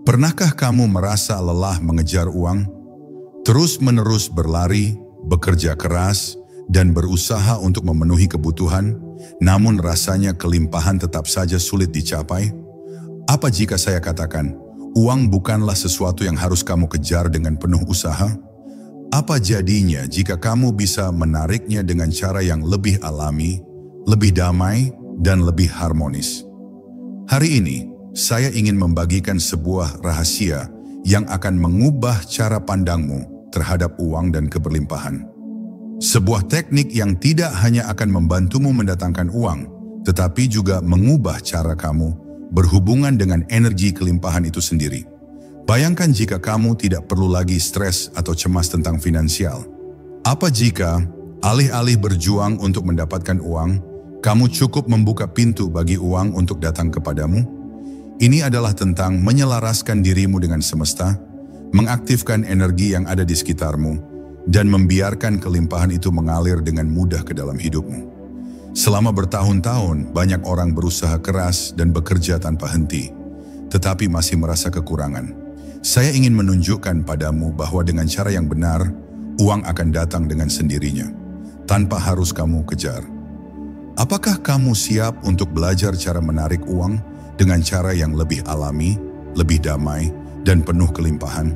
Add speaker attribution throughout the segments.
Speaker 1: Pernahkah kamu merasa lelah mengejar uang? Terus-menerus berlari, bekerja keras, dan berusaha untuk memenuhi kebutuhan, namun rasanya kelimpahan tetap saja sulit dicapai? Apa jika saya katakan, uang bukanlah sesuatu yang harus kamu kejar dengan penuh usaha? Apa jadinya jika kamu bisa menariknya dengan cara yang lebih alami, lebih damai, dan lebih harmonis? Hari ini, saya ingin membagikan sebuah rahasia yang akan mengubah cara pandangmu terhadap uang dan keberlimpahan. Sebuah teknik yang tidak hanya akan membantumu mendatangkan uang, tetapi juga mengubah cara kamu berhubungan dengan energi kelimpahan itu sendiri. Bayangkan jika kamu tidak perlu lagi stres atau cemas tentang finansial. Apa jika, alih-alih berjuang untuk mendapatkan uang, kamu cukup membuka pintu bagi uang untuk datang kepadamu? Ini adalah tentang menyelaraskan dirimu dengan semesta, mengaktifkan energi yang ada di sekitarmu, dan membiarkan kelimpahan itu mengalir dengan mudah ke dalam hidupmu. Selama bertahun-tahun, banyak orang berusaha keras dan bekerja tanpa henti, tetapi masih merasa kekurangan. Saya ingin menunjukkan padamu bahwa dengan cara yang benar, uang akan datang dengan sendirinya, tanpa harus kamu kejar. Apakah kamu siap untuk belajar cara menarik uang dengan cara yang lebih alami, lebih damai, dan penuh kelimpahan?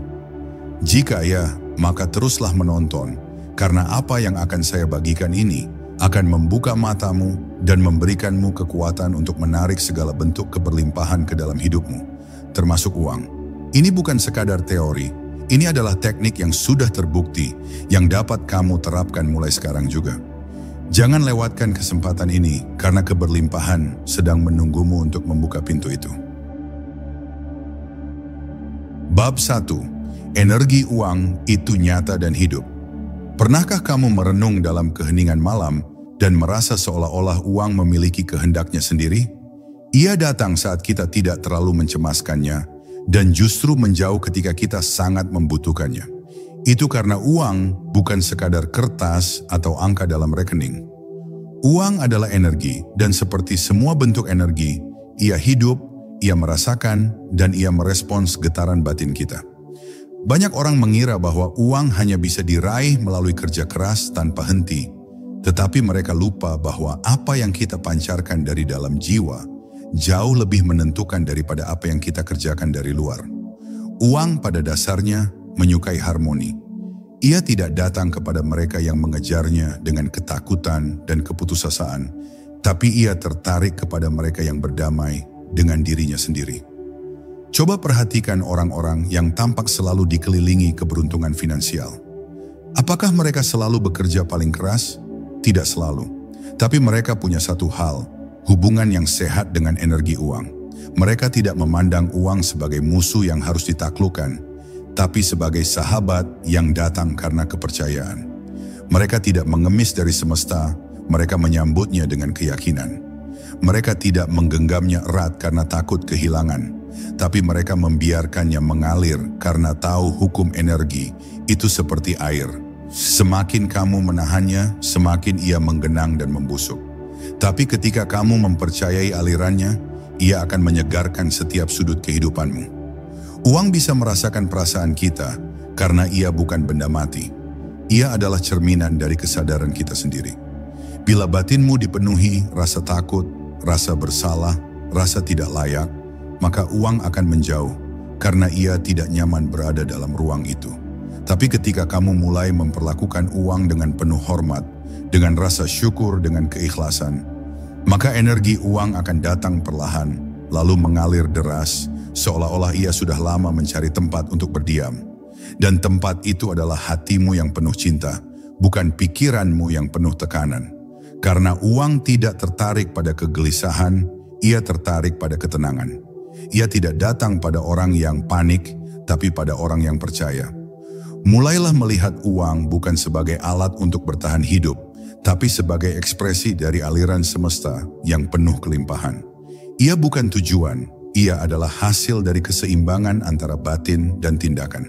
Speaker 1: Jika ya, maka teruslah menonton, karena apa yang akan saya bagikan ini akan membuka matamu dan memberikanmu kekuatan untuk menarik segala bentuk keberlimpahan ke dalam hidupmu, termasuk uang. Ini bukan sekadar teori, ini adalah teknik yang sudah terbukti, yang dapat kamu terapkan mulai sekarang juga. Jangan lewatkan kesempatan ini karena keberlimpahan sedang menunggumu untuk membuka pintu itu. Bab 1. Energi uang itu nyata dan hidup. Pernahkah kamu merenung dalam keheningan malam dan merasa seolah-olah uang memiliki kehendaknya sendiri? Ia datang saat kita tidak terlalu mencemaskannya dan justru menjauh ketika kita sangat membutuhkannya. Itu karena uang bukan sekadar kertas atau angka dalam rekening. Uang adalah energi, dan seperti semua bentuk energi, ia hidup, ia merasakan, dan ia merespons getaran batin kita. Banyak orang mengira bahwa uang hanya bisa diraih melalui kerja keras tanpa henti, tetapi mereka lupa bahwa apa yang kita pancarkan dari dalam jiwa jauh lebih menentukan daripada apa yang kita kerjakan dari luar. Uang pada dasarnya menyukai harmoni. Ia tidak datang kepada mereka yang mengejarnya dengan ketakutan dan keputusasaan, tapi ia tertarik kepada mereka yang berdamai dengan dirinya sendiri. Coba perhatikan orang-orang yang tampak selalu dikelilingi keberuntungan finansial. Apakah mereka selalu bekerja paling keras? Tidak selalu. Tapi mereka punya satu hal, hubungan yang sehat dengan energi uang. Mereka tidak memandang uang sebagai musuh yang harus ditaklukkan, tapi sebagai sahabat yang datang karena kepercayaan. Mereka tidak mengemis dari semesta, mereka menyambutnya dengan keyakinan. Mereka tidak menggenggamnya erat karena takut kehilangan, tapi mereka membiarkannya mengalir karena tahu hukum energi itu seperti air. Semakin kamu menahannya, semakin ia menggenang dan membusuk. Tapi ketika kamu mempercayai alirannya, ia akan menyegarkan setiap sudut kehidupanmu. Uang bisa merasakan perasaan kita karena ia bukan benda mati. Ia adalah cerminan dari kesadaran kita sendiri. Bila batinmu dipenuhi rasa takut, rasa bersalah, rasa tidak layak, maka uang akan menjauh karena ia tidak nyaman berada dalam ruang itu. Tapi ketika kamu mulai memperlakukan uang dengan penuh hormat, dengan rasa syukur, dengan keikhlasan, maka energi uang akan datang perlahan, lalu mengalir deras, seolah-olah ia sudah lama mencari tempat untuk berdiam. Dan tempat itu adalah hatimu yang penuh cinta, bukan pikiranmu yang penuh tekanan. Karena uang tidak tertarik pada kegelisahan, ia tertarik pada ketenangan. Ia tidak datang pada orang yang panik, tapi pada orang yang percaya. Mulailah melihat uang bukan sebagai alat untuk bertahan hidup, tapi sebagai ekspresi dari aliran semesta yang penuh kelimpahan. Ia bukan tujuan, ia adalah hasil dari keseimbangan antara batin dan tindakan.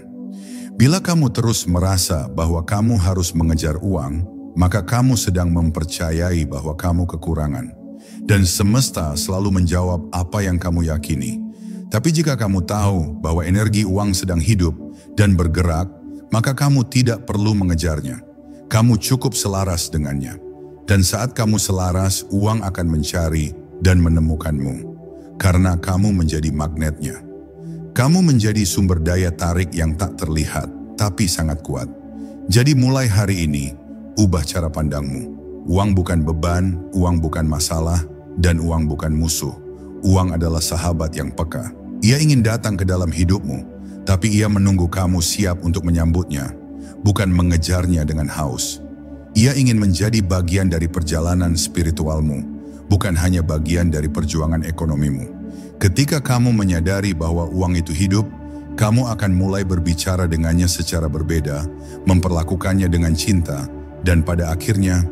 Speaker 1: Bila kamu terus merasa bahwa kamu harus mengejar uang, maka kamu sedang mempercayai bahwa kamu kekurangan. Dan semesta selalu menjawab apa yang kamu yakini. Tapi jika kamu tahu bahwa energi uang sedang hidup dan bergerak, maka kamu tidak perlu mengejarnya. Kamu cukup selaras dengannya. Dan saat kamu selaras, uang akan mencari dan menemukanmu. Karena kamu menjadi magnetnya. Kamu menjadi sumber daya tarik yang tak terlihat, tapi sangat kuat. Jadi mulai hari ini, ubah cara pandangmu. Uang bukan beban, uang bukan masalah, dan uang bukan musuh. Uang adalah sahabat yang peka. Ia ingin datang ke dalam hidupmu, tapi ia menunggu kamu siap untuk menyambutnya, bukan mengejarnya dengan haus. Ia ingin menjadi bagian dari perjalanan spiritualmu, bukan hanya bagian dari perjuangan ekonomimu. Ketika kamu menyadari bahwa uang itu hidup, kamu akan mulai berbicara dengannya secara berbeda, memperlakukannya dengan cinta, dan pada akhirnya,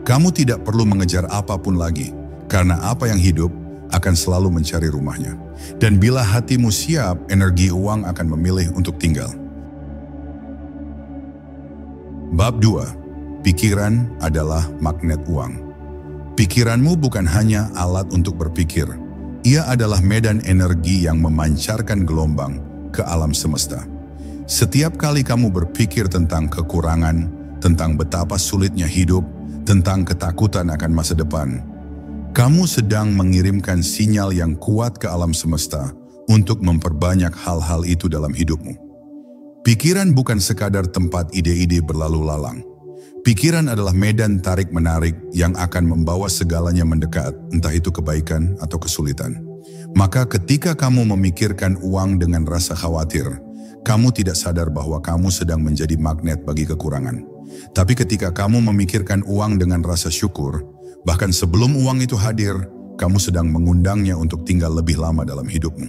Speaker 1: kamu tidak perlu mengejar apapun lagi, karena apa yang hidup akan selalu mencari rumahnya. Dan bila hatimu siap, energi uang akan memilih untuk tinggal. Bab 2. Pikiran adalah magnet uang. Pikiranmu bukan hanya alat untuk berpikir. Ia adalah medan energi yang memancarkan gelombang ke alam semesta. Setiap kali kamu berpikir tentang kekurangan, tentang betapa sulitnya hidup, tentang ketakutan akan masa depan, kamu sedang mengirimkan sinyal yang kuat ke alam semesta untuk memperbanyak hal-hal itu dalam hidupmu. Pikiran bukan sekadar tempat ide-ide berlalu lalang. Pikiran adalah medan tarik-menarik yang akan membawa segalanya mendekat, entah itu kebaikan atau kesulitan. Maka ketika kamu memikirkan uang dengan rasa khawatir, kamu tidak sadar bahwa kamu sedang menjadi magnet bagi kekurangan. Tapi ketika kamu memikirkan uang dengan rasa syukur, bahkan sebelum uang itu hadir, kamu sedang mengundangnya untuk tinggal lebih lama dalam hidupmu.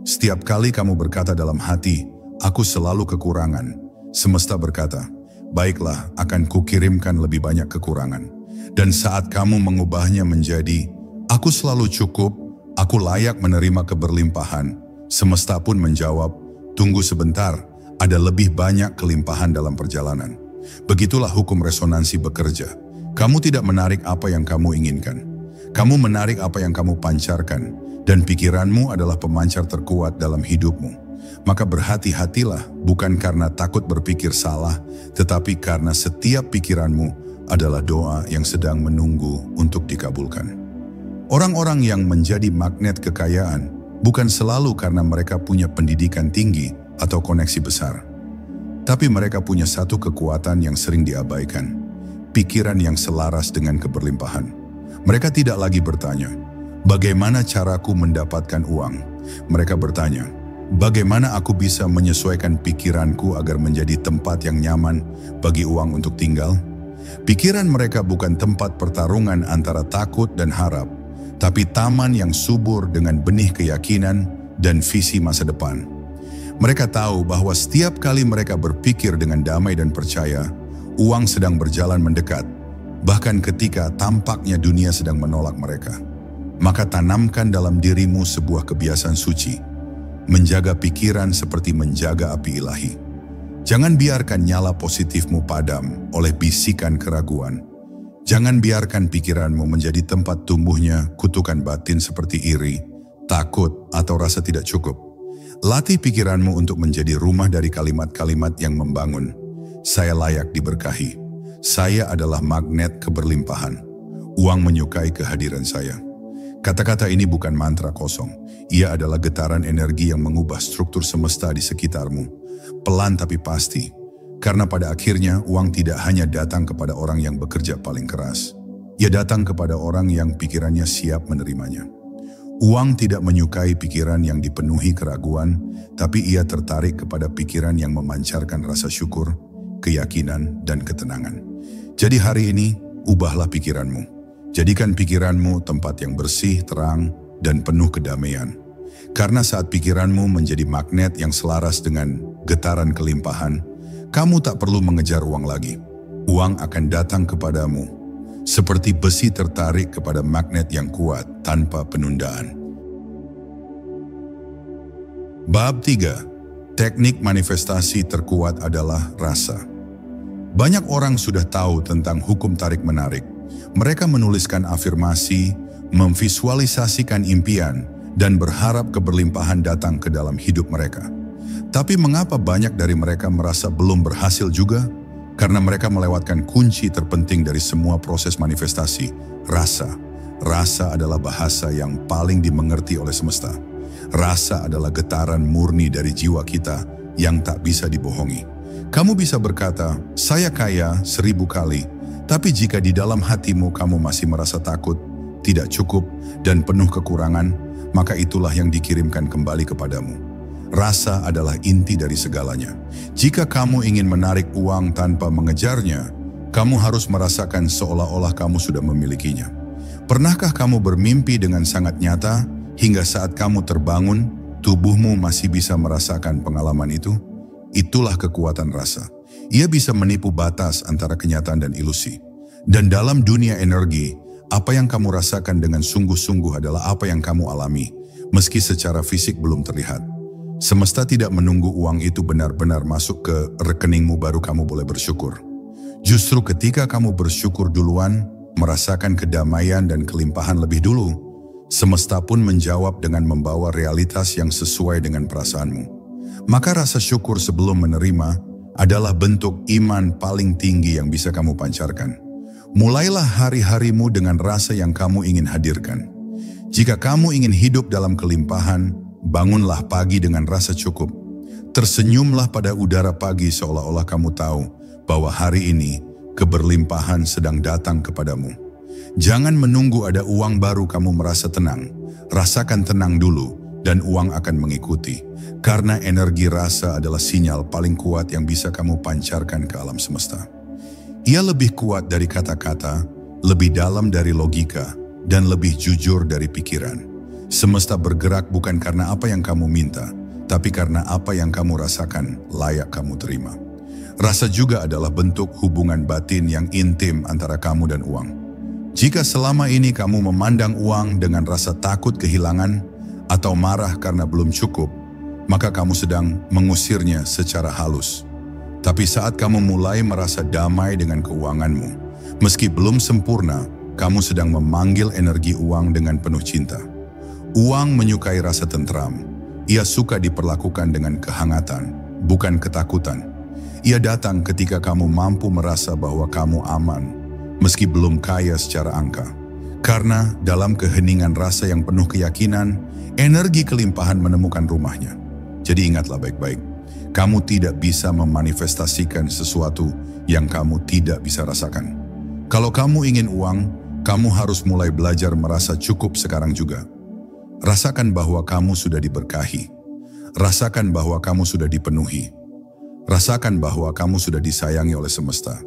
Speaker 1: Setiap kali kamu berkata dalam hati, "Aku selalu kekurangan," semesta berkata, "Baiklah, akan kukirimkan lebih banyak kekurangan." Dan saat kamu mengubahnya menjadi, "Aku selalu cukup, aku layak menerima keberlimpahan," semesta pun menjawab, "Tunggu sebentar, ada lebih banyak kelimpahan dalam perjalanan." Begitulah hukum resonansi bekerja. Kamu tidak menarik apa yang kamu inginkan. Kamu menarik apa yang kamu pancarkan, dan pikiranmu adalah pemancar terkuat dalam hidupmu. Maka berhati-hatilah, bukan karena takut berpikir salah, tetapi karena setiap pikiranmu adalah doa yang sedang menunggu untuk dikabulkan. Orang-orang yang menjadi magnet kekayaan bukan selalu karena mereka punya pendidikan tinggi atau koneksi besar. Tapi mereka punya satu kekuatan yang sering diabaikan, pikiran yang selaras dengan keberlimpahan. Mereka tidak lagi bertanya, "Bagaimana caraku mendapatkan uang?" Mereka bertanya, "Bagaimana aku bisa menyesuaikan pikiranku agar menjadi tempat yang nyaman bagi uang untuk tinggal?" Pikiran mereka bukan tempat pertarungan antara takut dan harap, tapi taman yang subur dengan benih keyakinan dan visi masa depan. Mereka tahu bahwa setiap kali mereka berpikir dengan damai dan percaya, uang sedang berjalan mendekat, bahkan ketika tampaknya dunia sedang menolak mereka. Maka tanamkan dalam dirimu sebuah kebiasaan suci, menjaga pikiran seperti menjaga api ilahi. Jangan biarkan nyala positifmu padam oleh bisikan keraguan. Jangan biarkan pikiranmu menjadi tempat tumbuhnya kutukan batin seperti iri, takut, atau rasa tidak cukup. Latih pikiranmu untuk menjadi rumah dari kalimat-kalimat yang membangun. Saya layak diberkahi. Saya adalah magnet keberlimpahan. Uang menyukai kehadiran saya. Kata-kata ini bukan mantra kosong. Ia adalah getaran energi yang mengubah struktur semesta di sekitarmu. Pelan tapi pasti. Karena pada akhirnya uang tidak hanya datang kepada orang yang bekerja paling keras. Ia datang kepada orang yang pikirannya siap menerimanya. Uang tidak menyukai pikiran yang dipenuhi keraguan, tapi ia tertarik kepada pikiran yang memancarkan rasa syukur, keyakinan, dan ketenangan. Jadi hari ini, ubahlah pikiranmu. Jadikan pikiranmu tempat yang bersih, terang, dan penuh kedamaian. Karena saat pikiranmu menjadi magnet yang selaras dengan getaran kelimpahan, kamu tak perlu mengejar uang lagi. Uang akan datang kepadamu, seperti besi tertarik kepada magnet yang kuat tanpa penundaan. Bab 3. Teknik manifestasi terkuat adalah rasa. Banyak orang sudah tahu tentang hukum tarik-menarik. Mereka menuliskan afirmasi, memvisualisasikan impian, dan berharap keberlimpahan datang ke dalam hidup mereka. Tapi mengapa banyak dari mereka merasa belum berhasil juga? Karena mereka melewatkan kunci terpenting dari semua proses manifestasi, rasa. Rasa adalah bahasa yang paling dimengerti oleh semesta. Rasa adalah getaran murni dari jiwa kita yang tak bisa dibohongi. Kamu bisa berkata, saya kaya 1000 kali, tapi jika di dalam hatimu kamu masih merasa takut, tidak cukup, dan penuh kekurangan, maka itulah yang dikirimkan kembali kepadamu. Rasa adalah inti dari segalanya. Jika kamu ingin menarik uang tanpa mengejarnya, kamu harus merasakan seolah-olah kamu sudah memilikinya. Pernahkah kamu bermimpi dengan sangat nyata, hingga saat kamu terbangun, tubuhmu masih bisa merasakan pengalaman itu? Itulah kekuatan rasa. Ia bisa menipu batas antara kenyataan dan ilusi. Dan dalam dunia energi, apa yang kamu rasakan dengan sungguh-sungguh adalah apa yang kamu alami, meski secara fisik belum terlihat. Semesta tidak menunggu uang itu benar-benar masuk ke rekeningmu baru kamu boleh bersyukur. Justru ketika kamu bersyukur duluan, merasakan kedamaian dan kelimpahan lebih dulu, semesta pun menjawab dengan membawa realitas yang sesuai dengan perasaanmu. Maka rasa syukur sebelum menerima adalah bentuk iman paling tinggi yang bisa kamu pancarkan. Mulailah hari-harimu dengan rasa yang kamu ingin hadirkan. Jika kamu ingin hidup dalam kelimpahan, bangunlah pagi dengan rasa cukup. Tersenyumlah pada udara pagi seolah-olah kamu tahu bahwa hari ini keberlimpahan sedang datang kepadamu. Jangan menunggu ada uang baru kamu merasa tenang. Rasakan tenang dulu dan uang akan mengikuti. Karena energi rasa adalah sinyal paling kuat yang bisa kamu pancarkan ke alam semesta. Ia lebih kuat dari kata-kata, lebih dalam dari logika, dan lebih jujur dari pikiran. Semesta bergerak bukan karena apa yang kamu minta, tapi karena apa yang kamu rasakan layak kamu terima. Rasa juga adalah bentuk hubungan batin yang intim antara kamu dan uang. Jika selama ini kamu memandang uang dengan rasa takut kehilangan atau marah karena belum cukup, maka kamu sedang mengusirnya secara halus. Tapi saat kamu mulai merasa damai dengan keuanganmu, meski belum sempurna, kamu sedang memanggil energi uang dengan penuh cinta. Uang menyukai rasa tentram. Ia suka diperlakukan dengan kehangatan, bukan ketakutan. Ia datang ketika kamu mampu merasa bahwa kamu aman, meski belum kaya secara angka. Karena dalam keheningan rasa yang penuh keyakinan, energi kelimpahan menemukan rumahnya. Jadi ingatlah baik-baik, kamu tidak bisa memanifestasikan sesuatu yang kamu tidak bisa rasakan. Kalau kamu ingin uang, kamu harus mulai belajar merasa cukup sekarang juga. Rasakan bahwa kamu sudah diberkahi. Rasakan bahwa kamu sudah dipenuhi. Rasakan bahwa kamu sudah disayangi oleh semesta.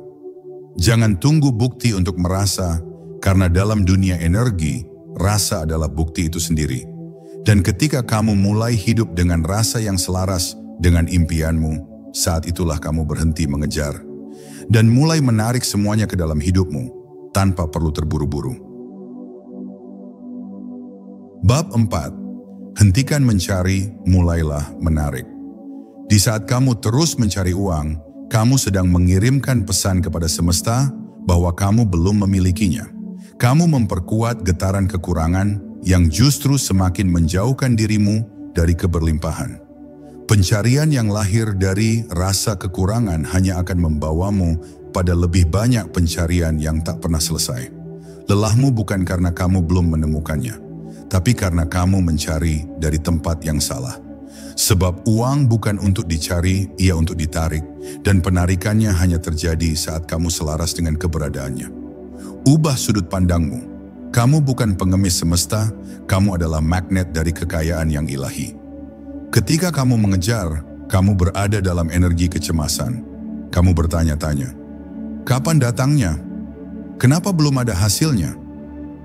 Speaker 1: Jangan tunggu bukti untuk merasa, karena dalam dunia energi, rasa adalah bukti itu sendiri. Dan ketika kamu mulai hidup dengan rasa yang selaras dengan impianmu, saat itulah kamu berhenti mengejar dan mulai menarik semuanya ke dalam hidupmu tanpa perlu terburu-buru. Bab 4. Hentikan mencari, mulailah menarik. Di saat kamu terus mencari uang, kamu sedang mengirimkan pesan kepada semesta bahwa kamu belum memilikinya. Kamu memperkuat getaran kekurangan yang justru semakin menjauhkan dirimu dari keberlimpahan. Pencarian yang lahir dari rasa kekurangan hanya akan membawamu pada lebih banyak pencarian yang tak pernah selesai. Lelahmu bukan karena kamu belum menemukannya, tapi karena kamu mencari dari tempat yang salah. Sebab uang bukan untuk dicari, ia untuk ditarik, dan penarikannya hanya terjadi saat kamu selaras dengan keberadaannya. Ubah sudut pandangmu. Kamu bukan pengemis semesta, kamu adalah magnet dari kekayaan yang ilahi. Ketika kamu mengejar, kamu berada dalam energi kecemasan. Kamu bertanya-tanya, kapan datangnya? Kenapa belum ada hasilnya?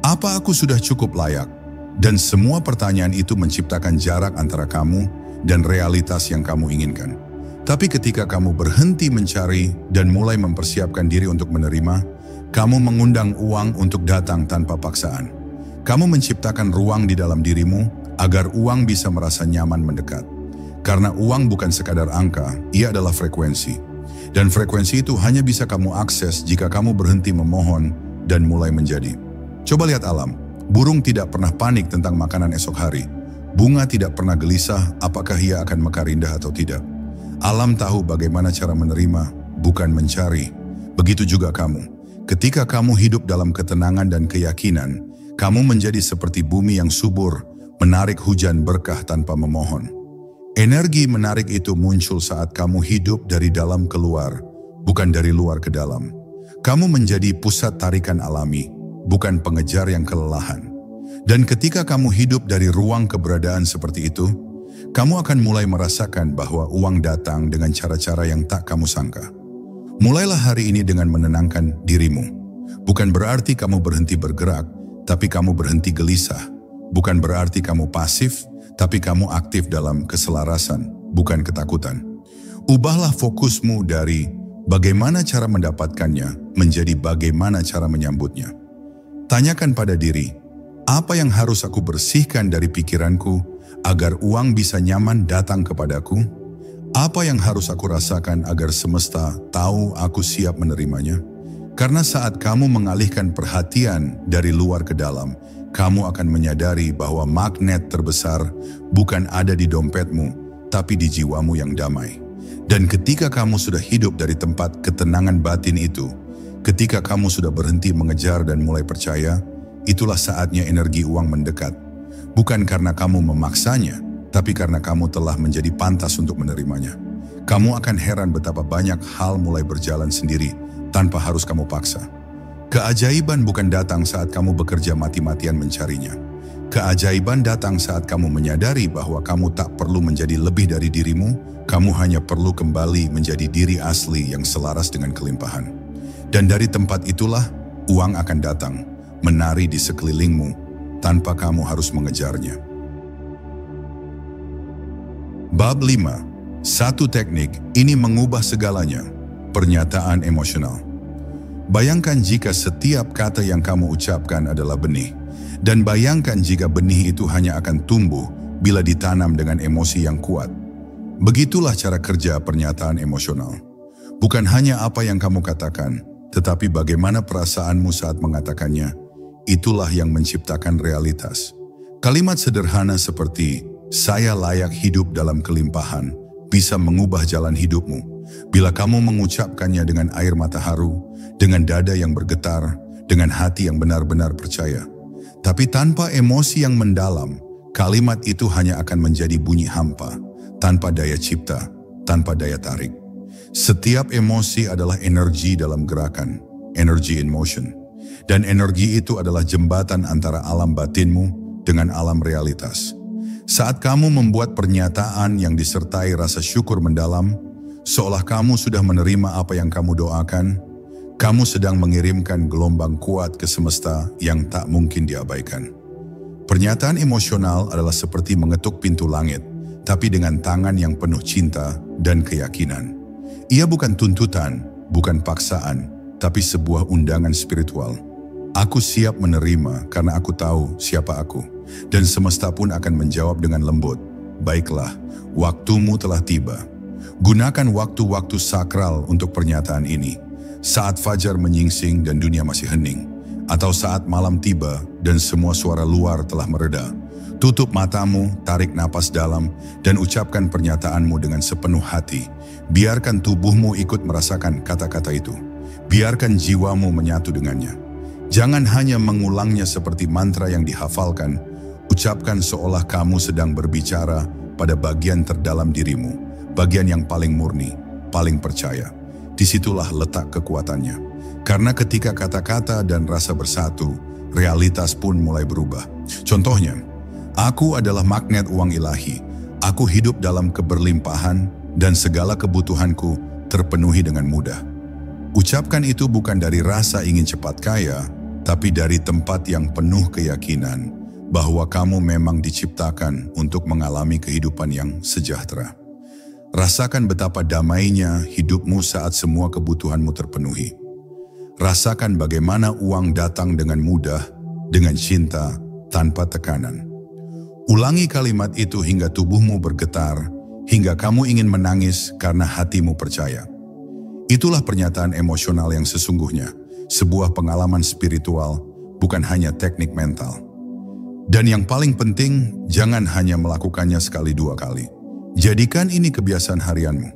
Speaker 1: Apa aku sudah cukup layak? Dan semua pertanyaan itu menciptakan jarak antara kamu dan realitas yang kamu inginkan. Tapi ketika kamu berhenti mencari dan mulai mempersiapkan diri untuk menerima, kamu mengundang uang untuk datang tanpa paksaan. Kamu menciptakan ruang di dalam dirimu agar uang bisa merasa nyaman mendekat. Karena uang bukan sekadar angka, ia adalah frekuensi. Dan frekuensi itu hanya bisa kamu akses jika kamu berhenti memohon dan mulai menjadi. Coba lihat alam. Burung tidak pernah panik tentang makanan esok hari. Bunga tidak pernah gelisah apakah ia akan mekar indah atau tidak. Alam tahu bagaimana cara menerima, bukan mencari. Begitu juga kamu. Ketika kamu hidup dalam ketenangan dan keyakinan, kamu menjadi seperti bumi yang subur, menarik hujan berkah tanpa memohon. Energi menarik itu muncul saat kamu hidup dari dalam keluar, bukan dari luar ke dalam. Kamu menjadi pusat tarikan alami, bukan pengejar yang kelelahan. Dan ketika kamu hidup dari ruang keberadaan seperti itu, kamu akan mulai merasakan bahwa uang datang dengan cara-cara yang tak kamu sangka. Mulailah hari ini dengan menenangkan dirimu. Bukan berarti kamu berhenti bergerak, tapi kamu berhenti gelisah. Bukan berarti kamu pasif, tapi kamu aktif dalam keselarasan, bukan ketakutan. Ubahlah fokusmu dari bagaimana cara mendapatkannya menjadi bagaimana cara menyambutnya. Tanyakan pada diri, apa yang harus aku bersihkan dari pikiranku agar uang bisa nyaman datang kepadaku? Apa yang harus aku rasakan agar semesta tahu aku siap menerimanya? Karena saat kamu mengalihkan perhatian dari luar ke dalam, kamu akan menyadari bahwa magnet terbesar bukan ada di dompetmu, tapi di jiwamu yang damai. Dan ketika kamu sudah hidup dari tempat ketenangan batin itu, ketika kamu sudah berhenti mengejar dan mulai percaya, itulah saatnya energi uang mendekat. Bukan karena kamu memaksanya, tapi karena kamu telah menjadi pantas untuk menerimanya. Kamu akan heran betapa banyak hal mulai berjalan sendiri tanpa harus kamu paksa. Keajaiban bukan datang saat kamu bekerja mati-matian mencarinya. Keajaiban datang saat kamu menyadari bahwa kamu tak perlu menjadi lebih dari dirimu, kamu hanya perlu kembali menjadi diri asli yang selaras dengan kelimpahan. Dan dari tempat itulah, uang akan datang, menari di sekelilingmu, tanpa kamu harus mengejarnya. Bab 5. Satu teknik ini mengubah segalanya. Pernyataan emosional. Bayangkan jika setiap kata yang kamu ucapkan adalah benih. Dan bayangkan jika benih itu hanya akan tumbuh bila ditanam dengan emosi yang kuat. Begitulah cara kerja pernyataan emosional. Bukan hanya apa yang kamu katakan, tetapi bagaimana perasaanmu saat mengatakannya. Itulah yang menciptakan realitas. Kalimat sederhana seperti "saya layak hidup dalam kelimpahan" bisa mengubah jalan hidupmu. Bila kamu mengucapkannya dengan air mata haru, dengan dada yang bergetar, dengan hati yang benar-benar percaya. Tapi tanpa emosi yang mendalam, kalimat itu hanya akan menjadi bunyi hampa, tanpa daya cipta, tanpa daya tarik. Setiap emosi adalah energi dalam gerakan, energy in motion. Dan energi itu adalah jembatan antara alam batinmu dengan alam realitas. Saat kamu membuat pernyataan yang disertai rasa syukur mendalam, seolah kamu sudah menerima apa yang kamu doakan, kamu sedang mengirimkan gelombang kuat ke semesta yang tak mungkin diabaikan. Pernyataan emosional adalah seperti mengetuk pintu langit, tapi dengan tangan yang penuh cinta dan keyakinan. Ia bukan tuntutan, bukan paksaan, tapi sebuah undangan spiritual. Aku siap menerima karena aku tahu siapa aku. Dan semesta pun akan menjawab dengan lembut, "Baiklah, waktumu telah tiba." Gunakan waktu-waktu sakral untuk pernyataan ini. Saat fajar menyingsing dan dunia masih hening. Atau saat malam tiba dan semua suara luar telah mereda. Tutup matamu, tarik napas dalam, dan ucapkan pernyataanmu dengan sepenuh hati. Biarkan tubuhmu ikut merasakan kata-kata itu. Biarkan jiwamu menyatu dengannya. Jangan hanya mengulangnya seperti mantra yang dihafalkan. Ucapkan seolah kamu sedang berbicara pada bagian terdalam dirimu, bagian yang paling murni, paling percaya. Disitulah letak kekuatannya. Karena ketika kata-kata dan rasa bersatu, realitas pun mulai berubah. Contohnya, aku adalah magnet uang ilahi. Aku hidup dalam keberlimpahan dan segala kebutuhanku terpenuhi dengan mudah. Ucapkan itu bukan dari rasa ingin cepat kaya, tapi dari tempat yang penuh keyakinan bahwa kamu memang diciptakan untuk mengalami kehidupan yang sejahtera. Rasakan betapa damainya hidupmu saat semua kebutuhanmu terpenuhi. Rasakan bagaimana uang datang dengan mudah, dengan cinta, tanpa tekanan. Ulangi kalimat itu hingga tubuhmu bergetar, hingga kamu ingin menangis karena hatimu percaya. Itulah pernyataan emosional yang sesungguhnya, sebuah pengalaman spiritual, bukan hanya teknik mental. Dan yang paling penting, jangan hanya melakukannya sekali dua kali. Jadikan ini kebiasaan harianmu.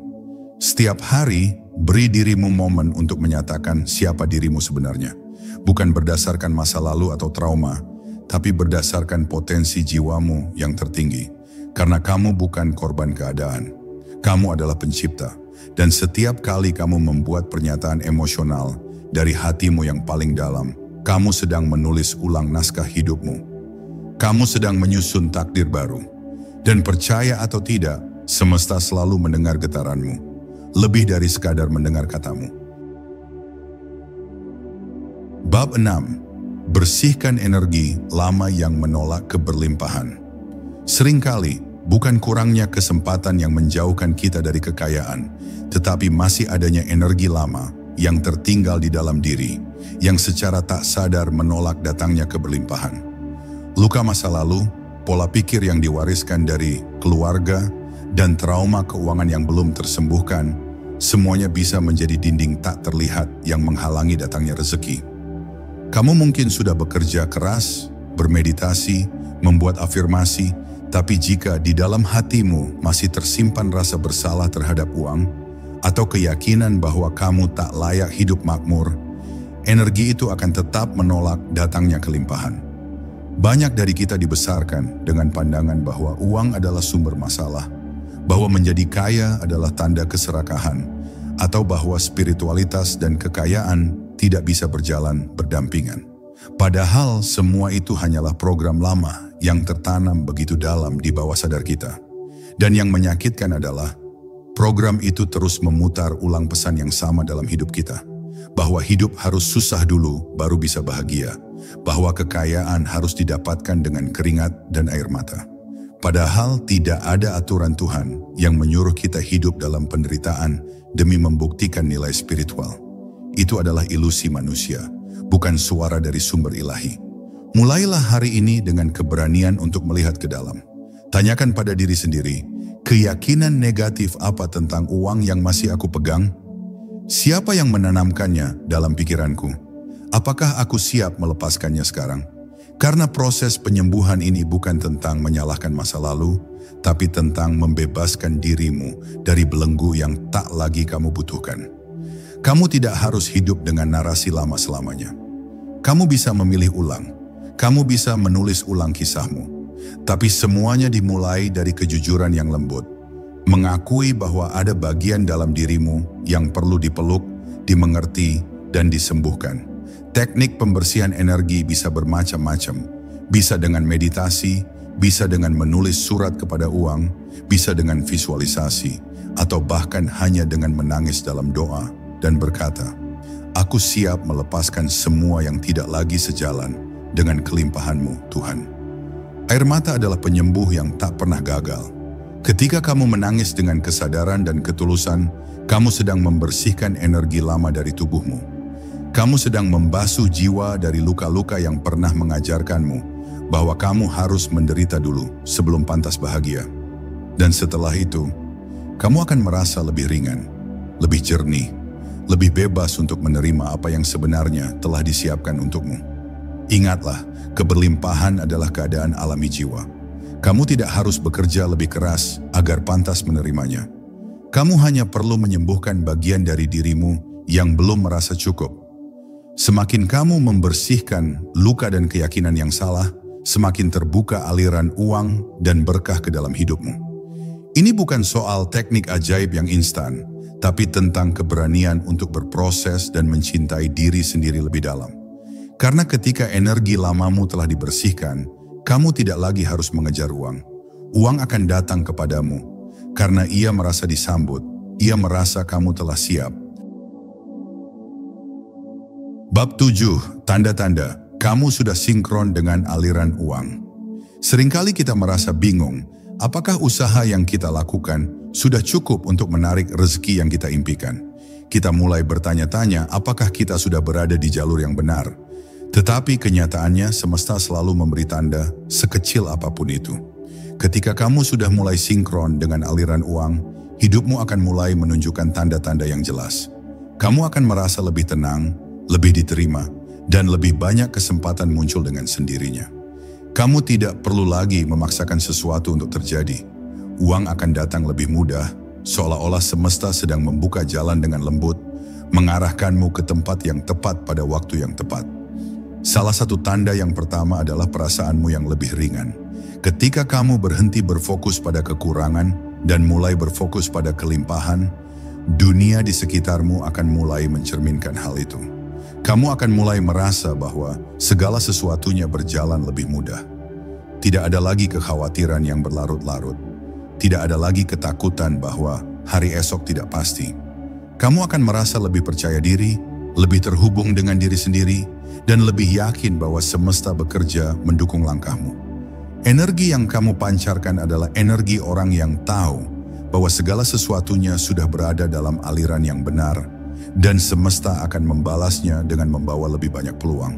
Speaker 1: Setiap hari, beri dirimu momen untuk menyatakan siapa dirimu sebenarnya. Bukan berdasarkan masa lalu atau trauma, tapi berdasarkan potensi jiwamu yang tertinggi. Karena kamu bukan korban keadaan. Kamu adalah pencipta. Dan setiap kali kamu membuat pernyataan emosional dari hatimu yang paling dalam, kamu sedang menulis ulang naskah hidupmu. Kamu sedang menyusun takdir baru. Dan percaya atau tidak, semesta selalu mendengar getaranmu. Lebih dari sekadar mendengar katamu. Bab 6. Bersihkan energi lama yang menolak keberlimpahan. Seringkali, bukan kurangnya kesempatan yang menjauhkan kita dari kekayaan, tetapi masih adanya energi lama yang tertinggal di dalam diri, yang secara tak sadar menolak datangnya keberlimpahan. Luka masa lalu, pola pikir yang diwariskan dari keluarga, dan trauma keuangan yang belum tersembuhkan, semuanya bisa menjadi dinding tak terlihat yang menghalangi datangnya rezeki. Kamu mungkin sudah bekerja keras, bermeditasi, membuat afirmasi, tapi jika di dalam hatimu masih tersimpan rasa bersalah terhadap uang, atau keyakinan bahwa kamu tak layak hidup makmur, energi itu akan tetap menolak datangnya kelimpahan. Banyak dari kita dibesarkan dengan pandangan bahwa uang adalah sumber masalah, bahwa menjadi kaya adalah tanda keserakahan, atau bahwa spiritualitas dan kekayaan tidak bisa berjalan berdampingan. Padahal semua itu hanyalah program lama yang tertanam begitu dalam di bawah sadar kita. Dan yang menyakitkan adalah program itu terus memutar ulang pesan yang sama dalam hidup kita. Bahwa hidup harus susah dulu baru bisa bahagia. Bahwa kekayaan harus didapatkan dengan keringat dan air mata. Padahal tidak ada aturan Tuhan yang menyuruh kita hidup dalam penderitaan demi membuktikan nilai spiritual. Itu adalah ilusi manusia, bukan suara dari sumber ilahi. Mulailah hari ini dengan keberanian untuk melihat ke dalam. Tanyakan pada diri sendiri, keyakinan negatif apa tentang uang yang masih aku pegang? Siapa yang menanamkannya dalam pikiranku? Apakah aku siap melepaskannya sekarang? Karena proses penyembuhan ini bukan tentang menyalahkan masa lalu, tapi tentang membebaskan dirimu dari belenggu yang tak lagi kamu butuhkan. Kamu tidak harus hidup dengan narasi lama selamanya. Kamu bisa memilih ulang. Kamu bisa menulis ulang kisahmu. Tapi semuanya dimulai dari kejujuran yang lembut. Mengakui bahwa ada bagian dalam dirimu yang perlu dipeluk, dimengerti, dan disembuhkan. Teknik pembersihan energi bisa bermacam-macam. Bisa dengan meditasi, bisa dengan menulis surat kepada uang, bisa dengan visualisasi, atau bahkan hanya dengan menangis dalam doa dan berkata, "Aku siap melepaskan semua yang tidak lagi sejalan dengan kelimpahan-Mu, Tuhan." Air mata adalah penyembuh yang tak pernah gagal. Ketika kamu menangis dengan kesadaran dan ketulusan, kamu sedang membersihkan energi lama dari tubuhmu. Kamu sedang membasuh jiwa dari luka-luka yang pernah mengajarkanmu bahwa kamu harus menderita dulu sebelum pantas bahagia. Dan setelah itu, kamu akan merasa lebih ringan, lebih jernih, lebih bebas untuk menerima apa yang sebenarnya telah disiapkan untukmu. Ingatlah, keberlimpahan adalah keadaan alami jiwa. Kamu tidak harus bekerja lebih keras agar pantas menerimanya. Kamu hanya perlu menyembuhkan bagian dari dirimu yang belum merasa cukup. Semakin kamu membersihkan luka dan keyakinan yang salah, semakin terbuka aliran uang dan berkah ke dalam hidupmu. Ini bukan soal teknik ajaib yang instan, tapi tentang keberanian untuk berproses dan mencintai diri sendiri lebih dalam. Karena ketika energi lamamu telah dibersihkan, kamu tidak lagi harus mengejar uang. Uang akan datang kepadamu, karena ia merasa disambut, ia merasa kamu telah siap. Bab 7, tanda-tanda kamu sudah sinkron dengan aliran uang. Seringkali kita merasa bingung, apakah usaha yang kita lakukan sudah cukup untuk menarik rezeki yang kita impikan. Kita mulai bertanya-tanya apakah kita sudah berada di jalur yang benar. Tetapi kenyataannya semesta selalu memberi tanda sekecil apapun itu. Ketika kamu sudah mulai sinkron dengan aliran uang, hidupmu akan mulai menunjukkan tanda-tanda yang jelas. Kamu akan merasa lebih tenang, lebih diterima, dan lebih banyak kesempatan muncul dengan sendirinya. Kamu tidak perlu lagi memaksakan sesuatu untuk terjadi. Uang akan datang lebih mudah, seolah-olah semesta sedang membuka jalan dengan lembut, mengarahkanmu ke tempat yang tepat pada waktu yang tepat. Salah satu tanda yang pertama adalah perasaanmu yang lebih ringan. Ketika kamu berhenti berfokus pada kekurangan dan mulai berfokus pada kelimpahan, dunia di sekitarmu akan mulai mencerminkan hal itu. Kamu akan mulai merasa bahwa segala sesuatunya berjalan lebih mudah. Tidak ada lagi kekhawatiran yang berlarut-larut. Tidak ada lagi ketakutan bahwa hari esok tidak pasti. Kamu akan merasa lebih percaya diri, lebih terhubung dengan diri sendiri, dan lebih yakin bahwa semesta bekerja mendukung langkahmu. Energi yang kamu pancarkan adalah energi orang yang tahu bahwa segala sesuatunya sudah berada dalam aliran yang benar, dan semesta akan membalasnya dengan membawa lebih banyak peluang.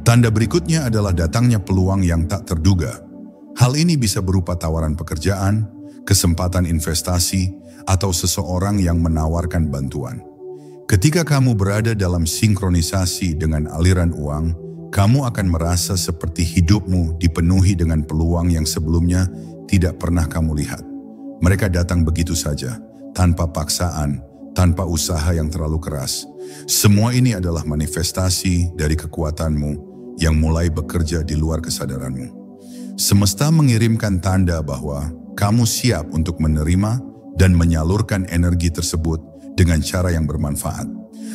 Speaker 1: Tanda berikutnya adalah datangnya peluang yang tak terduga. Hal ini bisa berupa tawaran pekerjaan, kesempatan investasi, atau seseorang yang menawarkan bantuan. Ketika kamu berada dalam sinkronisasi dengan aliran uang, kamu akan merasa seperti hidupmu dipenuhi dengan peluang yang sebelumnya tidak pernah kamu lihat. Mereka datang begitu saja, tanpa paksaan, tanpa usaha yang terlalu keras. Semua ini adalah manifestasi dari kekuatanmu yang mulai bekerja di luar kesadaranmu. Semesta mengirimkan tanda bahwa kamu siap untuk menerima dan menyalurkan energi tersebut dengan cara yang bermanfaat.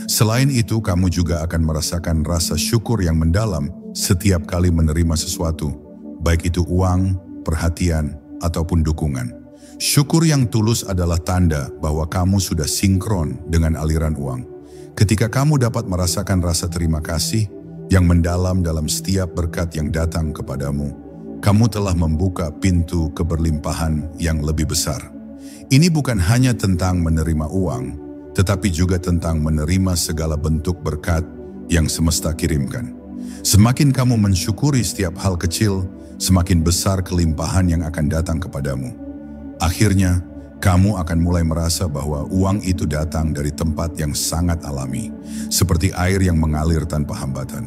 Speaker 1: Selain itu, kamu juga akan merasakan rasa syukur yang mendalam setiap kali menerima sesuatu, baik itu uang, perhatian, ataupun dukungan. Syukur yang tulus adalah tanda bahwa kamu sudah sinkron dengan aliran uang. Ketika kamu dapat merasakan rasa terima kasih yang mendalam dalam setiap berkat yang datang kepadamu, kamu telah membuka pintu keberlimpahan yang lebih besar. Ini bukan hanya tentang menerima uang, tetapi juga tentang menerima segala bentuk berkat yang semesta kirimkan. Semakin kamu mensyukuri setiap hal kecil, semakin besar kelimpahan yang akan datang kepadamu. Akhirnya, kamu akan mulai merasa bahwa uang itu datang dari tempat yang sangat alami, seperti air yang mengalir tanpa hambatan.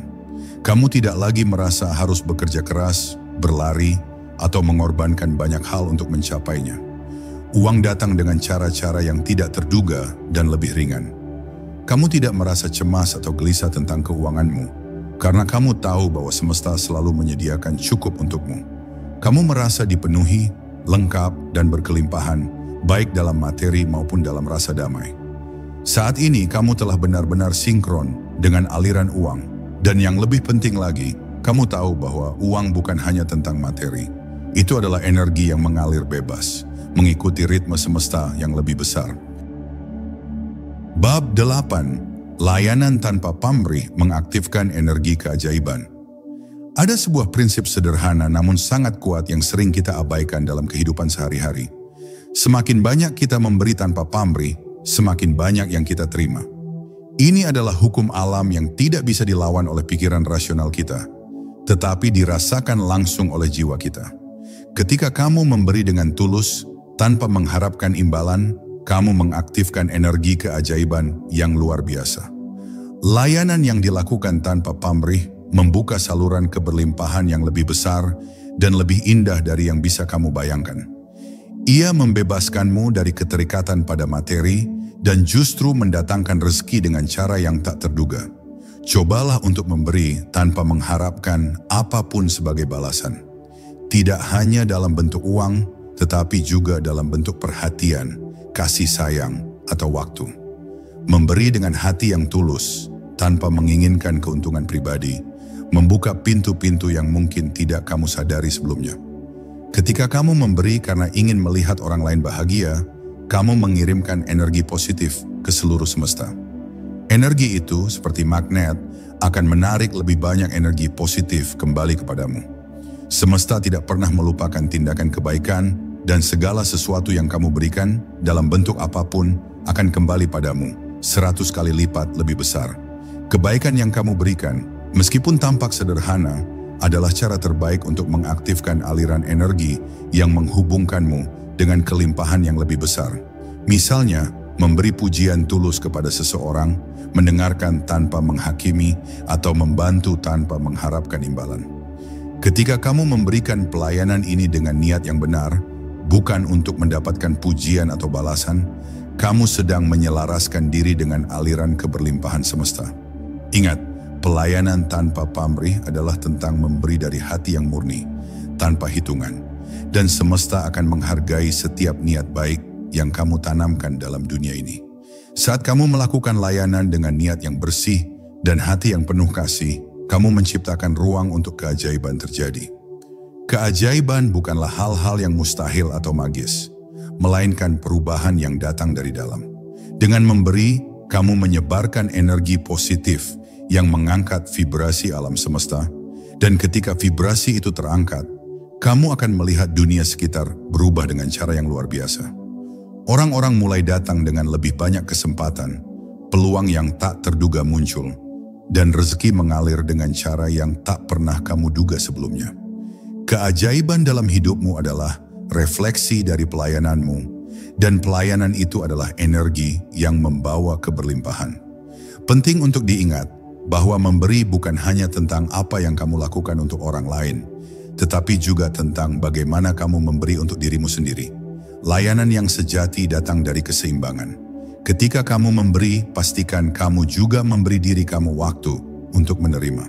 Speaker 1: Kamu tidak lagi merasa harus bekerja keras, berlari, atau mengorbankan banyak hal untuk mencapainya. Uang datang dengan cara-cara yang tidak terduga dan lebih ringan. Kamu tidak merasa cemas atau gelisah tentang keuanganmu, karena kamu tahu bahwa semesta selalu menyediakan cukup untukmu. Kamu merasa dipenuhi, lengkap, dan berkelimpahan, baik dalam materi maupun dalam rasa damai. Saat ini kamu telah benar-benar sinkron dengan aliran uang, dan yang lebih penting lagi, kamu tahu bahwa uang bukan hanya tentang materi. Itu adalah energi yang mengalir bebas, mengikuti ritme semesta yang lebih besar. Bab 8. Layanan tanpa pamrih mengaktifkan energi keajaiban. Ada sebuah prinsip sederhana namun sangat kuat yang sering kita abaikan dalam kehidupan sehari-hari. Semakin banyak kita memberi tanpa pamrih, semakin banyak yang kita terima. Ini adalah hukum alam yang tidak bisa dilawan oleh pikiran rasional kita, tetapi dirasakan langsung oleh jiwa kita. Ketika kamu memberi dengan tulus, tanpa mengharapkan imbalan, kamu mengaktifkan energi keajaiban yang luar biasa. Layanan yang dilakukan tanpa pamrih membuka saluran keberlimpahan yang lebih besar dan lebih indah dari yang bisa kamu bayangkan. Ia membebaskanmu dari keterikatan pada materi dan justru mendatangkan rezeki dengan cara yang tak terduga. Cobalah untuk memberi tanpa mengharapkan apapun sebagai balasan. Tidak hanya dalam bentuk uang, tetapi juga dalam bentuk perhatian, kasih sayang, atau waktu. Memberi dengan hati yang tulus, tanpa menginginkan keuntungan pribadi, membuka pintu-pintu yang mungkin tidak kamu sadari sebelumnya. Ketika kamu memberi karena ingin melihat orang lain bahagia, kamu mengirimkan energi positif ke seluruh semesta. Energi itu, seperti magnet, akan menarik lebih banyak energi positif kembali kepadamu. Semesta tidak pernah melupakan tindakan kebaikan, dan segala sesuatu yang kamu berikan dalam bentuk apapun akan kembali padamu 100 kali lipat lebih besar. Kebaikan yang kamu berikan, meskipun tampak sederhana, adalah cara terbaik untuk mengaktifkan aliran energi yang menghubungkanmu dengan kelimpahan yang lebih besar. Misalnya, memberi pujian tulus kepada seseorang, mendengarkan tanpa menghakimi, atau membantu tanpa mengharapkan imbalan. Ketika kamu memberikan pelayanan ini dengan niat yang benar, bukan untuk mendapatkan pujian atau balasan, kamu sedang menyelaraskan diri dengan aliran keberlimpahan semesta. Ingat, pelayanan tanpa pamrih adalah tentang memberi dari hati yang murni, tanpa hitungan. Dan semesta akan menghargai setiap niat baik yang kamu tanamkan dalam dunia ini. Saat kamu melakukan layanan dengan niat yang bersih dan hati yang penuh kasih, kamu menciptakan ruang untuk keajaiban terjadi. Keajaiban bukanlah hal-hal yang mustahil atau magis, melainkan perubahan yang datang dari dalam. Dengan memberi, kamu menyebarkan energi positif yang mengangkat vibrasi alam semesta, dan ketika vibrasi itu terangkat, kamu akan melihat dunia sekitar berubah dengan cara yang luar biasa. Orang-orang mulai datang dengan lebih banyak kesempatan, peluang yang tak terduga muncul, dan rezeki mengalir dengan cara yang tak pernah kamu duga sebelumnya. Keajaiban dalam hidupmu adalah refleksi dari pelayananmu, dan pelayanan itu adalah energi yang membawa keberlimpahan. Penting untuk diingat bahwa memberi bukan hanya tentang apa yang kamu lakukan untuk orang lain, tetapi juga tentang bagaimana kamu memberi untuk dirimu sendiri. Layanan yang sejati datang dari keseimbangan. Ketika kamu memberi, pastikan kamu juga memberi diri kamu waktu untuk menerima.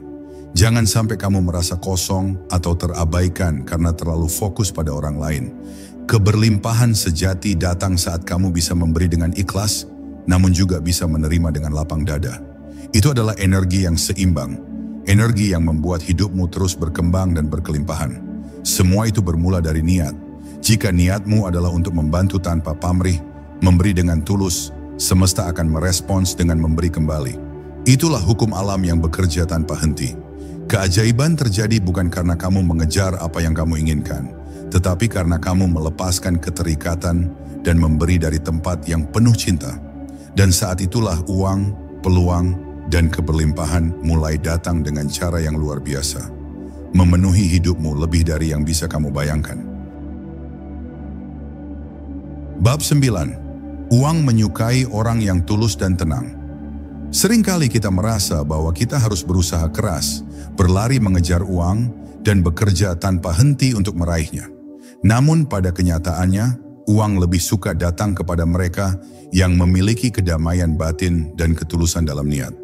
Speaker 1: Jangan sampai kamu merasa kosong atau terabaikan karena terlalu fokus pada orang lain. Keberlimpahan sejati datang saat kamu bisa memberi dengan ikhlas, namun juga bisa menerima dengan lapang dada. Itu adalah energi yang seimbang, energi yang membuat hidupmu terus berkembang dan berkelimpahan. Semua itu bermula dari niat. Jika niatmu adalah untuk membantu tanpa pamrih, memberi dengan tulus, semesta akan merespons dengan memberi kembali. Itulah hukum alam yang bekerja tanpa henti. Keajaiban terjadi bukan karena kamu mengejar apa yang kamu inginkan, tetapi karena kamu melepaskan keterikatan dan memberi dari tempat yang penuh cinta. Dan saat itulah uang, peluang, dan keberlimpahan mulai datang dengan cara yang luar biasa, memenuhi hidupmu lebih dari yang bisa kamu bayangkan. Bab 9. Uang menyukai orang yang tulus dan tenang. Seringkali kita merasa bahwa kita harus berusaha keras, berlari mengejar uang, dan bekerja tanpa henti untuk meraihnya. Namun pada kenyataannya, uang lebih suka datang kepada mereka yang memiliki kedamaian batin dan ketulusan dalam niat.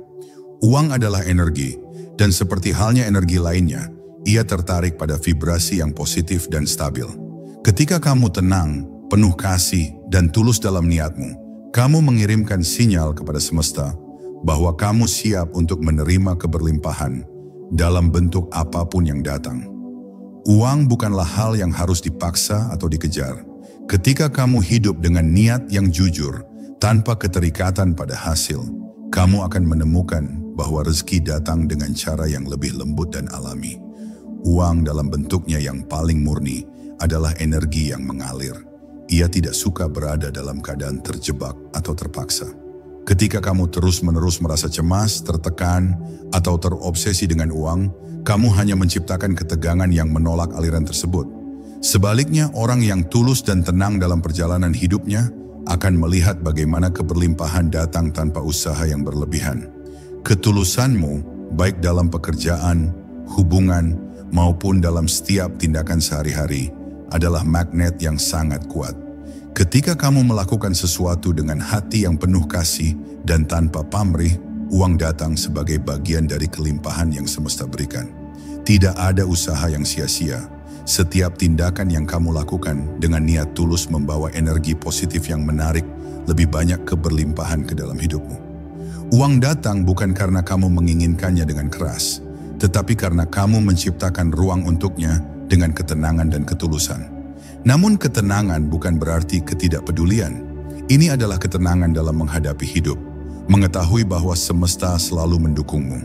Speaker 1: Uang adalah energi, dan seperti halnya energi lainnya, ia tertarik pada vibrasi yang positif dan stabil. Ketika kamu tenang, penuh kasih, dan tulus dalam niatmu, kamu mengirimkan sinyal kepada semesta bahwa kamu siap untuk menerima keberlimpahan dalam bentuk apapun yang datang. Uang bukanlah hal yang harus dipaksa atau dikejar. Ketika kamu hidup dengan niat yang jujur, tanpa keterikatan pada hasil, kamu akan menemukan bahwa rezeki datang dengan cara yang lebih lembut dan alami. Uang dalam bentuknya yang paling murni adalah energi yang mengalir. Ia tidak suka berada dalam keadaan terjebak atau terpaksa. Ketika kamu terus-menerus merasa cemas, tertekan, atau terobsesi dengan uang, kamu hanya menciptakan ketegangan yang menolak aliran tersebut. Sebaliknya, orang yang tulus dan tenang dalam perjalanan hidupnya akan melihat bagaimana keberlimpahan datang tanpa usaha yang berlebihan. Ketulusanmu, baik dalam pekerjaan, hubungan, maupun dalam setiap tindakan sehari-hari, adalah magnet yang sangat kuat. Ketika kamu melakukan sesuatu dengan hati yang penuh kasih dan tanpa pamrih, uang datang sebagai bagian dari kelimpahan yang semesta berikan. Tidak ada usaha yang sia-sia. Setiap tindakan yang kamu lakukan dengan niat tulus membawa energi positif yang menarik lebih banyak keberlimpahan ke dalam hidupmu. Uang datang bukan karena kamu menginginkannya dengan keras, tetapi karena kamu menciptakan ruang untuknya dengan ketenangan dan ketulusan. Namun ketenangan bukan berarti ketidakpedulian. Ini adalah ketenangan dalam menghadapi hidup, mengetahui bahwa semesta selalu mendukungmu.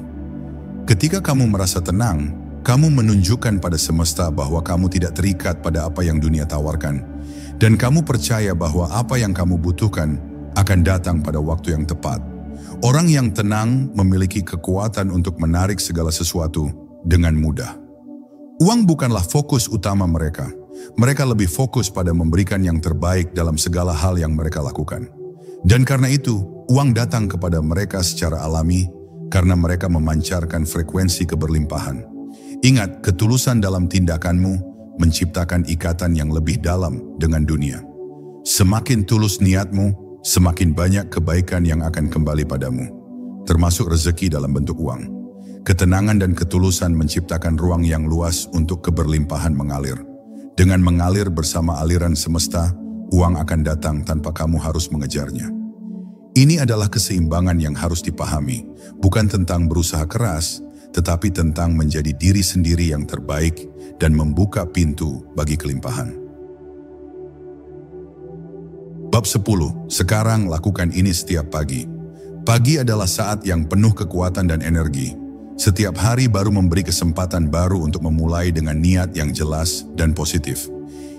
Speaker 1: Ketika kamu merasa tenang, kamu menunjukkan pada semesta bahwa kamu tidak terikat pada apa yang dunia tawarkan, dan kamu percaya bahwa apa yang kamu butuhkan akan datang pada waktu yang tepat. Orang yang tenang memiliki kekuatan untuk menarik segala sesuatu dengan mudah. Uang bukanlah fokus utama mereka. Mereka lebih fokus pada memberikan yang terbaik dalam segala hal yang mereka lakukan. Dan karena itu, uang datang kepada mereka secara alami karena mereka memancarkan frekuensi keberlimpahan. Ingat, ketulusan dalam tindakanmu menciptakan ikatan yang lebih dalam dengan dunia. Semakin tulus niatmu, semakin banyak kebaikan yang akan kembali padamu, termasuk rezeki dalam bentuk uang. Ketenangan dan ketulusan menciptakan ruang yang luas untuk keberlimpahan mengalir. Dengan mengalir bersama aliran semesta, uang akan datang tanpa kamu harus mengejarnya. Ini adalah keseimbangan yang harus dipahami, bukan tentang berusaha keras, tetapi tentang menjadi diri sendiri yang terbaik dan membuka pintu bagi kelimpahan. Bab 10. Sekarang lakukan ini setiap pagi. Pagi adalah saat yang penuh kekuatan dan energi. Setiap hari baru memberi kesempatan baru untuk memulai dengan niat yang jelas dan positif.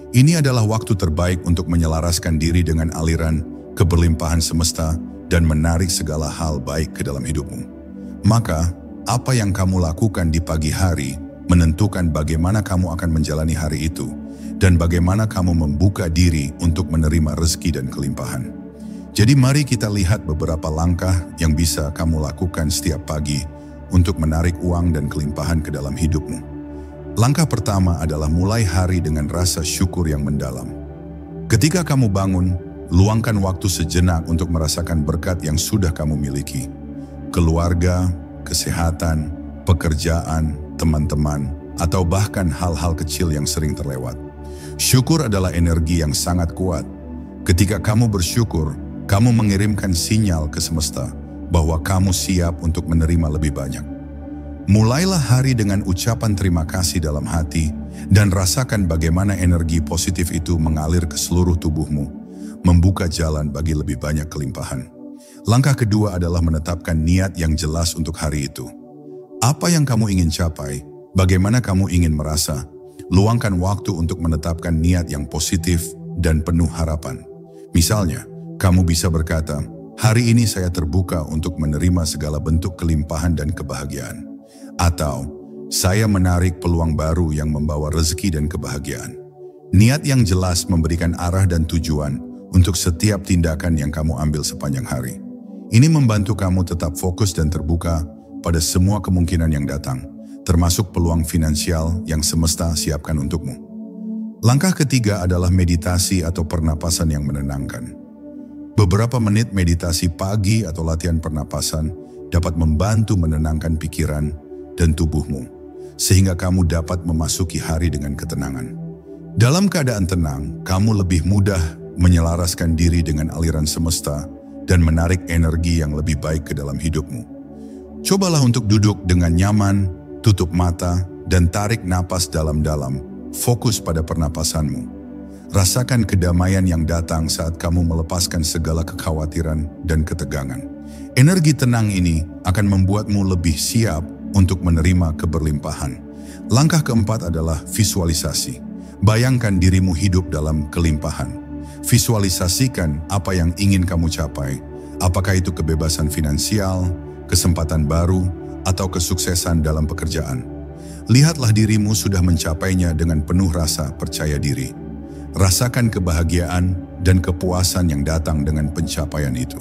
Speaker 1: Ini adalah waktu terbaik untuk menyelaraskan diri dengan aliran keberlimpahan semesta dan menarik segala hal baik ke dalam hidupmu. Maka, apa yang kamu lakukan di pagi hari menentukan bagaimana kamu akan menjalani hari itu dan bagaimana kamu membuka diri untuk menerima rezeki dan kelimpahan. Jadi mari kita lihat beberapa langkah yang bisa kamu lakukan setiap pagi untuk menarik uang dan kelimpahan ke dalam hidupmu. Langkah pertama adalah mulai hari dengan rasa syukur yang mendalam. Ketika kamu bangun, luangkan waktu sejenak untuk merasakan berkat yang sudah kamu miliki. Keluarga, kesehatan, pekerjaan, teman-teman, atau bahkan hal-hal kecil yang sering terlewat. Syukur adalah energi yang sangat kuat. Ketika kamu bersyukur, kamu mengirimkan sinyal ke semesta bahwa kamu siap untuk menerima lebih banyak. Mulailah hari dengan ucapan terima kasih dalam hati dan rasakan bagaimana energi positif itu mengalir ke seluruh tubuhmu, membuka jalan bagi lebih banyak kelimpahan. Langkah kedua adalah menetapkan niat yang jelas untuk hari itu. Apa yang kamu ingin capai? Bagaimana kamu ingin merasa? Luangkan waktu untuk menetapkan niat yang positif dan penuh harapan. Misalnya, kamu bisa berkata, hari ini saya terbuka untuk menerima segala bentuk kelimpahan dan kebahagiaan. Atau, saya menarik peluang baru yang membawa rezeki dan kebahagiaan. Niat yang jelas memberikan arah dan tujuan untuk setiap tindakan yang kamu ambil sepanjang hari. Ini membantu kamu tetap fokus dan terbuka pada semua kemungkinan yang datang, termasuk peluang finansial yang semesta siapkan untukmu. Langkah ketiga adalah meditasi atau pernapasan yang menenangkan. Beberapa menit meditasi pagi atau latihan pernapasan dapat membantu menenangkan pikiran dan tubuhmu, sehingga kamu dapat memasuki hari dengan ketenangan. Dalam keadaan tenang, kamu lebih mudah menyelaraskan diri dengan aliran semesta dan menarik energi yang lebih baik ke dalam hidupmu. Cobalah untuk duduk dengan nyaman, tutup mata, dan tarik napas dalam-dalam, fokus pada pernapasanmu. Rasakan kedamaian yang datang saat kamu melepaskan segala kekhawatiran dan ketegangan. Energi tenang ini akan membuatmu lebih siap untuk menerima keberlimpahan. Langkah keempat adalah visualisasi. Bayangkan dirimu hidup dalam kelimpahan. Visualisasikan apa yang ingin kamu capai, apakah itu kebebasan finansial, kesempatan baru, atau kesuksesan dalam pekerjaan. Lihatlah dirimu sudah mencapainya dengan penuh rasa percaya diri. Rasakan kebahagiaan dan kepuasan yang datang dengan pencapaian itu.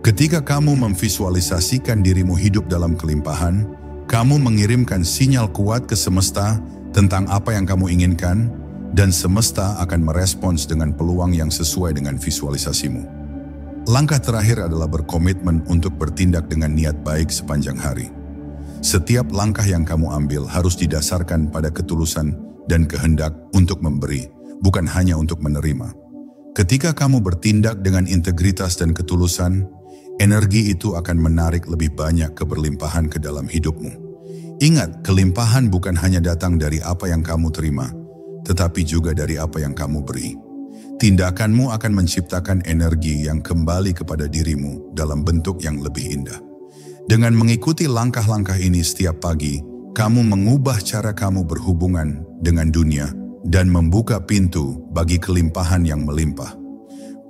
Speaker 1: Ketika kamu memvisualisasikan dirimu hidup dalam kelimpahan, kamu mengirimkan sinyal kuat ke semesta tentang apa yang kamu inginkan, dan semesta akan merespons dengan peluang yang sesuai dengan visualisasimu. Langkah terakhir adalah berkomitmen untuk bertindak dengan niat baik sepanjang hari. Setiap langkah yang kamu ambil harus didasarkan pada ketulusan dan kehendak untuk memberi, bukan hanya untuk menerima. Ketika kamu bertindak dengan integritas dan ketulusan, energi itu akan menarik lebih banyak keberlimpahan ke dalam hidupmu. Ingat, kelimpahan bukan hanya datang dari apa yang kamu terima, tetapi juga dari apa yang kamu beri. Tindakanmu akan menciptakan energi yang kembali kepada dirimu dalam bentuk yang lebih indah. Dengan mengikuti langkah-langkah ini setiap pagi, kamu mengubah cara kamu berhubungan dengan dunia dan membuka pintu bagi kelimpahan yang melimpah.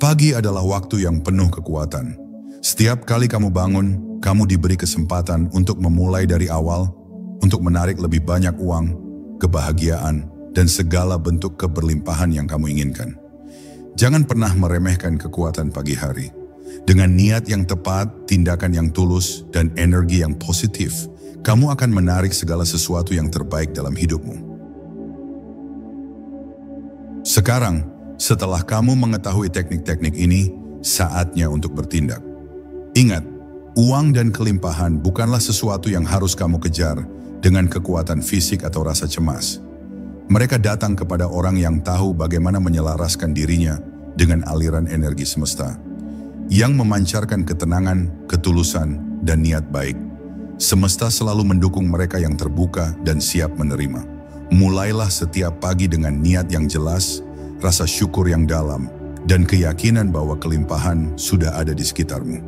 Speaker 1: Pagi adalah waktu yang penuh kekuatan. Setiap kali kamu bangun, kamu diberi kesempatan untuk memulai dari awal, untuk menarik lebih banyak uang, kebahagiaan, dan segala bentuk keberlimpahan yang kamu inginkan. Jangan pernah meremehkan kekuatan pagi hari. Dengan niat yang tepat, tindakan yang tulus, dan energi yang positif, kamu akan menarik segala sesuatu yang terbaik dalam hidupmu. Sekarang, setelah kamu mengetahui teknik-teknik ini, saatnya untuk bertindak. Ingat, uang dan kelimpahan bukanlah sesuatu yang harus kamu kejar dengan kekuatan fisik atau rasa cemas. Mereka datang kepada orang yang tahu bagaimana menyelaraskan dirinya dengan aliran energi semesta, yang memancarkan ketenangan, ketulusan, dan niat baik. Semesta selalu mendukung mereka yang terbuka dan siap menerima. Mulailah setiap pagi dengan niat yang jelas, rasa syukur yang dalam, dan keyakinan bahwa kelimpahan sudah ada di sekitarmu.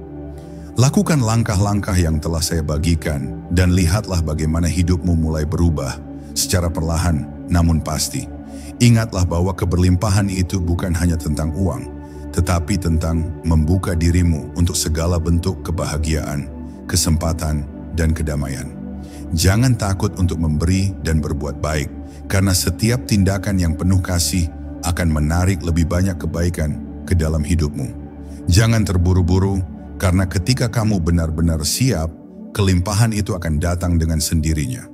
Speaker 1: Lakukan langkah-langkah yang telah saya bagikan, dan lihatlah bagaimana hidupmu mulai berubah secara perlahan namun pasti. Ingatlah bahwa keberlimpahan itu bukan hanya tentang uang, tetapi tentang membuka dirimu untuk segala bentuk kebahagiaan, kesempatan, dan kedamaian. Jangan takut untuk memberi dan berbuat baik, karena setiap tindakan yang penuh kasih akan menarik lebih banyak kebaikan ke dalam hidupmu. Jangan terburu-buru, karena ketika kamu benar-benar siap, kelimpahan itu akan datang dengan sendirinya.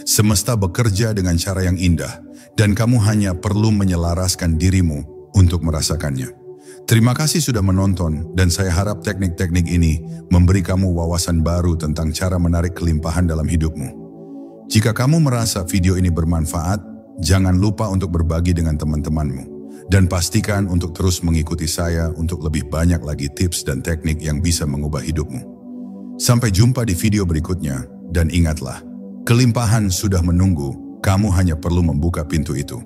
Speaker 1: Semesta bekerja dengan cara yang indah, dan kamu hanya perlu menyelaraskan dirimu untuk merasakannya. Terima kasih sudah menonton, dan saya harap teknik-teknik ini memberi kamu wawasan baru tentang cara menarik kelimpahan dalam hidupmu. Jika kamu merasa video ini bermanfaat, jangan lupa untuk berbagi dengan teman-temanmu, dan pastikan untuk terus mengikuti saya untuk lebih banyak lagi tips dan teknik yang bisa mengubah hidupmu. Sampai jumpa di video berikutnya, dan ingatlah, kelimpahan sudah menunggu, kamu hanya perlu membuka pintu itu.